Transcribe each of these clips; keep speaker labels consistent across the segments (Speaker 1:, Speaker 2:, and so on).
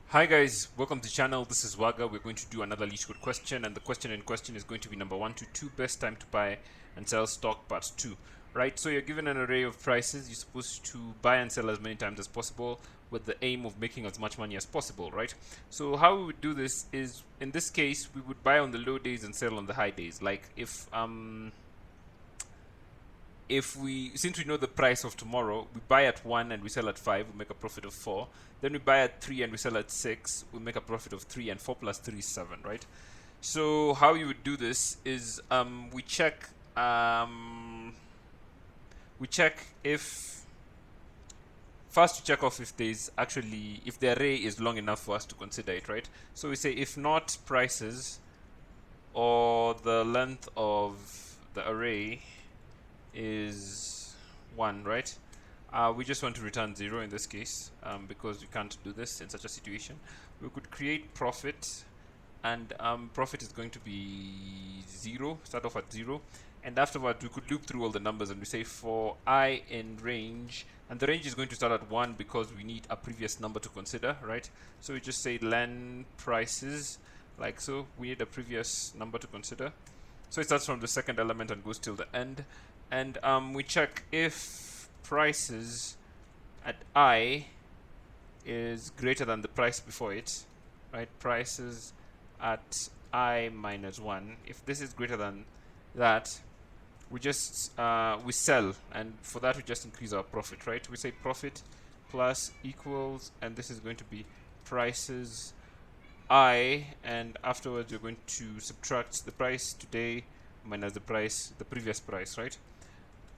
Speaker 1: Hi guys, welcome to the channel. This is Waga. We're going to do another LeetCode question, and the question in question is going to be number 1 to 2, best time to buy and sell stock part 2. Right, so you're given an array of prices. You're supposed to buy and sell as many times as possible with the aim of making as much money as possible, right? So how we would do this is, in this case, we would buy on the low days and sell on the high days. Like if we, since we know the price of tomorrow, we buy at 1 and we sell at 5, we make a profit of 4. Then we buy at 3 and we sell at 6, we make a profit of 3, and 4 plus 3 is 7, right? So how you would do this is we check if first we check off if there's actually, if the array is long enough for us to consider it, right? So we say if not prices or the length of the array is 1, right? We just want to return 0 in this case because we can't do this in such a situation. We could create profit, and profit is going to be 0, start off at 0, and afterwards we could loop through all the numbers and we say for I in range, and the range is going to start at 1 because we need a previous number to consider, right? So we just say len prices, like so. We need a previous number to consider. So it starts from the second element and goes till the end. And we check if prices at I is greater than the price before it, right? Prices at I minus 1. If this is greater than that, we just we sell, and for that we just increase our profit, right? We say profit plus equals, and this is going to be prices I, and afterwards you're going to subtract the price today minus the price, the previous price, right?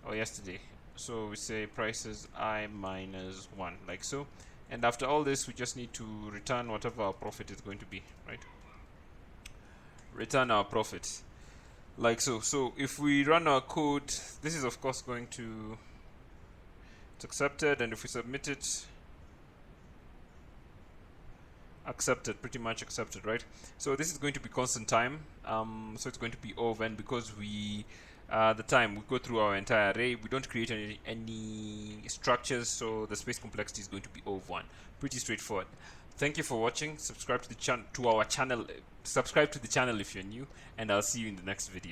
Speaker 1: Or yesterday. So we say prices I minus 1, like so. And after all this, we just need to return whatever our profit is going to be, right? Return our profit, like so. So if we run our code, this is of course going to, it's accepted, and if we submit it, accepted, pretty much accepted, right? So this is going to be constant time, so it's going to be O of n, because we the time we go through our entire array, we don't create any structures, so the space complexity is going to be O of 1. Pretty straightforward. Thank you for watching. Subscribe to the channel, subscribe to the channel if you're new, and I'll see you in the next video.